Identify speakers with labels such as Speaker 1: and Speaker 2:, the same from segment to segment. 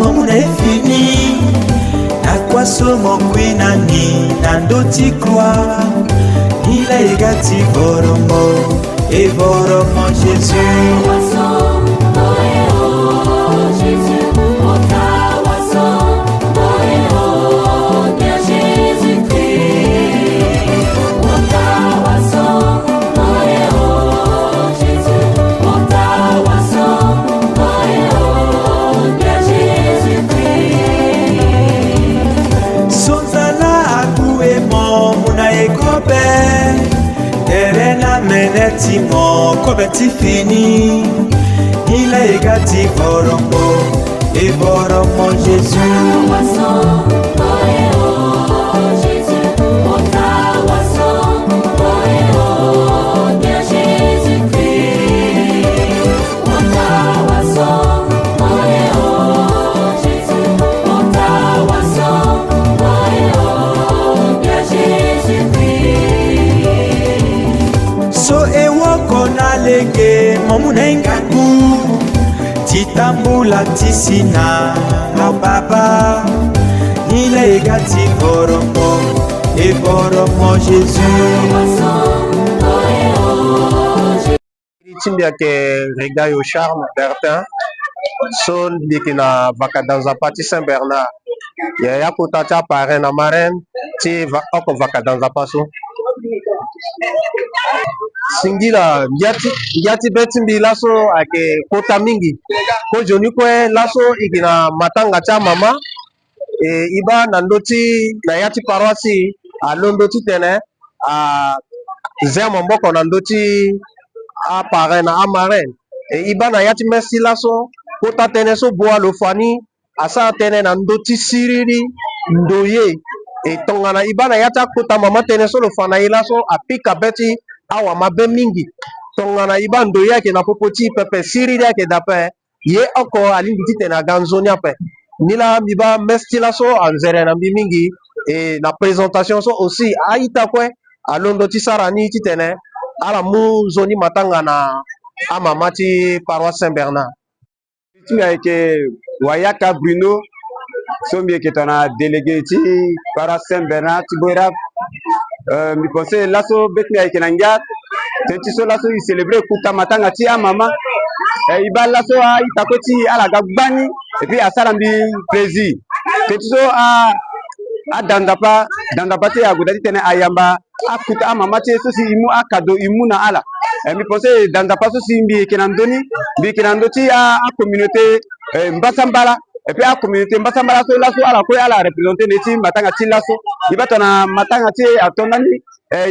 Speaker 1: Mamuna est fini. Nakwaso mokwenani nandoti croire. Il a égati voromo et voromo Jésus. Menetimo kobeti fini. Il a égati voromo et voromo Jésus. Mamunengaku titambula tisina na baba. Il a égati voromo et voromo Jésus.
Speaker 2: Timbia ke regaille au charme Bertin son dikina vakadanza pati Saint Bernard ya yakuta cha parrain na marraine ti oko vakadanza paso singila yati betimbi laso ake kota mingi ko joni kwe laso igina matanga cha mama iba nandoti na yati paroisi alondoti tene a zemo mboko nandoti a parrain na marraine iba na yati merci laso kota tene so boa lo fani asa tene nandoti siriri ndoye tongana iba na yata kota mama tene so lo fana ilaso apika beti awa mabe mingi tongana iba ndoye yake na popoti pepe siriri yake dape ye oko alindi tena ganzonia pe nila miba merci laso anzere na mingi na présentation so aussi aita kwe alondoti sarani titene ala mu zoni matanga na amamati paroisse Saint Bernard.
Speaker 3: Tu as été Wayaka Bruno, sommier qui t'en a délégué ici, paroisse Saint Bernard, Tiboira. Mi pensais lasso betni avec Nangat, tu so lasso il célébrait Kuta Matanga ti mama. Il va lasso a itakoti à la Gagbani et puis à Salambi plaisir. Tu so a dandapa te a godati tene ayamba a Kuta mama ti so si imu a cadeau imu na ala. Mi pensais dandapa so si mbi kenandoti a communauté Mbasambala. Et puis la communauté Mbasambala so lasso ala ko ala représenter neti matanga ti lasso iba tona matanga ti atonani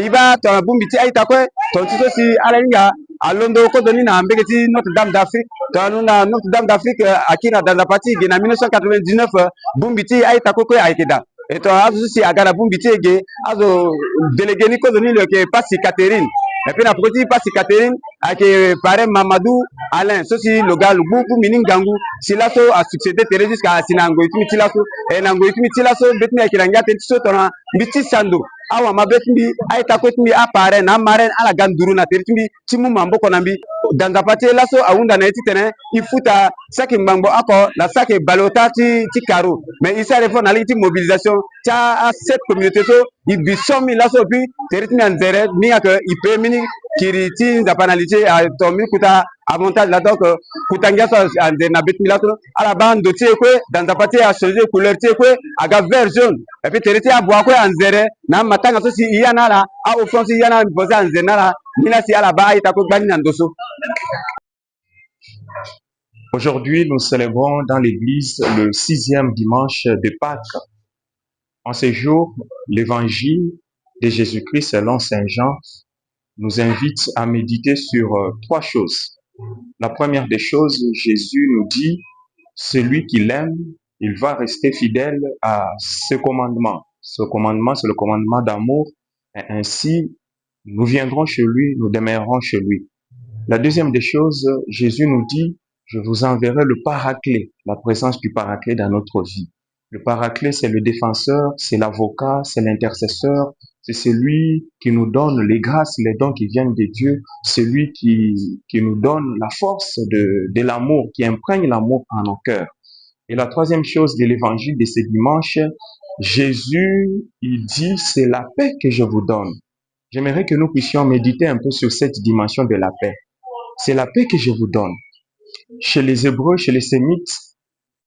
Speaker 3: iba tona bumbiti aita ko tonti so si ala nga alondo ko doni na mbegeti Notre Dame d'Afrique tona Notre Dame d'Afrique akina dans la partie en 1999 bumbiti aita ko aikeda et to azu si agara bumbiti ege azo délégué ni ko doni le ke Passi Catherine. Et puis la petite Passi Catherine avec parrain Mamadou Alain, ceci le gars le beaucoup mining gangu si lasso a succédé Thérèse jusqu'à Sinango et Tilasso et Nango et Tilasso betni avec l'anga tetiso tona biti sando awa mabetni aita kotni a parrain na marraine ala ganduru na tertimi timu mambo konambi dans la partie lasso a unda na titene ifuta saki mambo ako la saki balota ti karo mais il s'est refait na liti mobilisation ta cette communauté so il bisomi lasso puis tertimi anzere ni que il peut mini kiriti za panalité a tomi kuta avantage là donc kutanga so ande na betmi lasso ala bando ti kwe dans la partie a changer couleur ti kwe aga vert jaune et puis teriti a boa kwe anzere na matanga so si yana la a offense yana posé anzere na la mina si ala ba ita ko gbani na ndoso.
Speaker 4: Aujourd'hui, nous célébrons dans l'église le 6e dimanche de Pâques. En ce jour, l'évangile de Jésus-Christ selon Saint Jean nous invite à méditer sur trois choses. La première des choses, Jésus nous dit, celui qui l'aime, il va rester fidèle à ce commandement. Ce commandement, c'est le commandement d'amour. Et ainsi, nous viendrons chez lui, nous demeurerons chez lui. La deuxième des choses, Jésus nous dit, je vous enverrai le paraclet, la présence du paraclet dans notre vie. Le paraclet, c'est le défenseur, c'est l'avocat, c'est l'intercesseur, c'est celui qui nous donne les grâces, les dons qui viennent de Dieu, celui qui nous donne la force de l'amour, qui imprègne l'amour en nos cœurs. Et la troisième chose de l'évangile de ce dimanche, Jésus, il dit, c'est la paix que je vous donne. J'aimerais que nous puissions méditer un peu sur cette dimension de la paix. C'est la paix que je vous donne. Chez les Hébreux, chez les Sémites,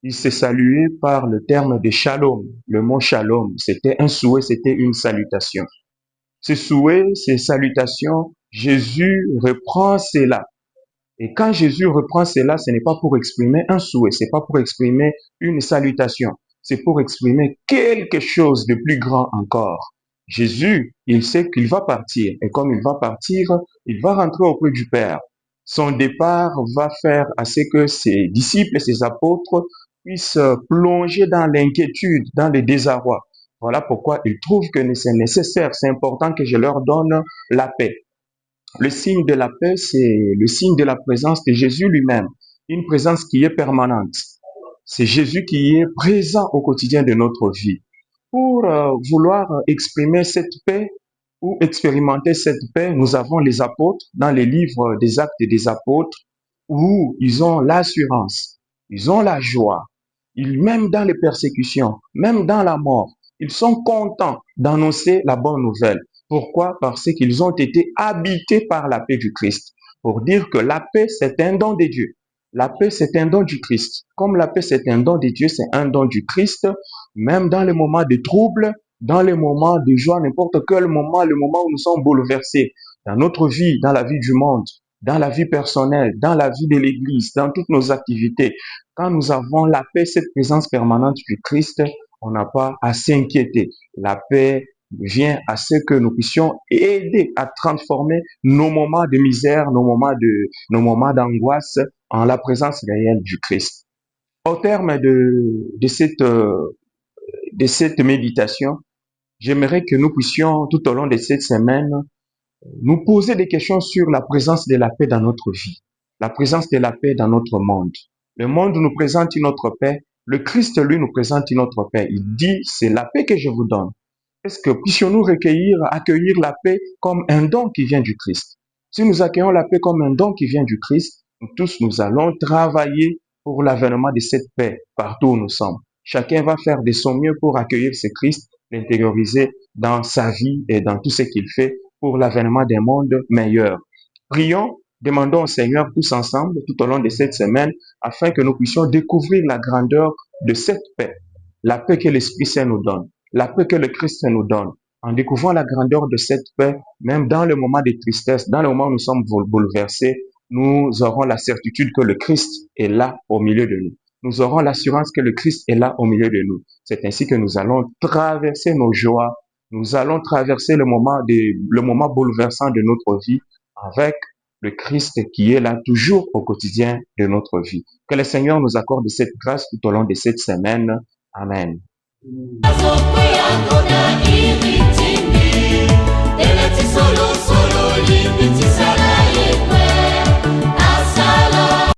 Speaker 4: ils se saluaient par le terme de shalom. Le mot shalom, c'était un souhait, c'était une salutation. Ce souhait, ces salutations, Jésus reprend cela. Et quand Jésus reprend cela, ce n'est pas pour exprimer un souhait, c'est pas pour exprimer une salutation, c'est pour exprimer quelque chose de plus grand encore. Jésus, il sait qu'il va partir, et comme il va partir, il va rentrer auprès du Père. Son départ va faire à ce que ses disciples et ses apôtres puissent plonger dans l'inquiétude, dans le désarroi. Voilà pourquoi il trouve que c'est nécessaire, c'est important que je leur donne la paix. Le signe de la paix, c'est le signe de la présence de Jésus lui-même, une présence qui est permanente. C'est Jésus qui est présent au quotidien de notre vie. Pour vouloir exprimer cette paix ou expérimenter cette paix, nous avons les apôtres dans les livres des Actes des Apôtres où ils ont l'assurance, ils ont la joie, même dans les persécutions, même dans la mort, ils sont contents d'annoncer la bonne nouvelle. Pourquoi? Parce qu'ils ont été habités par la paix du Christ. Pour dire que la paix, c'est un don de Dieu. La paix, c'est un don du Christ. Comme la paix, c'est un don de Dieu, c'est un don du Christ. Même dans les moments de trouble, dans les moments de joie, n'importe quel moment, le moment où nous sommes bouleversés, dans notre vie, dans la vie du monde, dans la vie personnelle, dans la vie de l'Église, dans toutes nos activités, quand nous avons la paix, cette présence permanente du Christ, on n'a pas à s'inquiéter. La paix vient à ce que nous puissions aider à transformer nos moments de misère, nos moments d'angoisse en la présence réelle du Christ. Au terme de cette méditation, j'aimerais que nous puissions, tout au long de cette semaine, nous poser des questions sur la présence de la paix dans notre vie, la présence de la paix dans notre monde. Le monde nous présente une autre paix, le Christ, lui, nous présente une autre paix. Il dit, c'est la paix que je vous donne. Est-ce que puissions-nous accueillir la paix comme un don qui vient du Christ? Si nous accueillons la paix comme un don qui vient du Christ, nous tous, nous allons travailler pour l'avènement de cette paix partout où nous sommes. Chacun va faire de son mieux pour accueillir ce Christ, l'intérioriser dans sa vie et dans tout ce qu'il fait pour l'avènement d'un monde meilleur. Prions, demandons au Seigneur tous ensemble, tout au long de cette semaine, afin que nous puissions découvrir la grandeur de cette paix, la paix que l'Esprit Saint nous donne, la paix que le Christ nous donne. En découvrant la grandeur de cette paix, même dans les moments de tristesse, dans les moments où nous sommes bouleversés, nous aurons la certitude que le Christ est là au milieu de nous. Nous aurons l'assurance que le Christ est là au milieu de nous. C'est ainsi que nous allons traverser nos joies, nous allons traverser le moment bouleversant de notre vie avec le Christ qui est là toujours au quotidien de notre vie. Que le Seigneur nous accorde cette grâce tout au long de cette semaine. Amen.
Speaker 5: Solo, solo,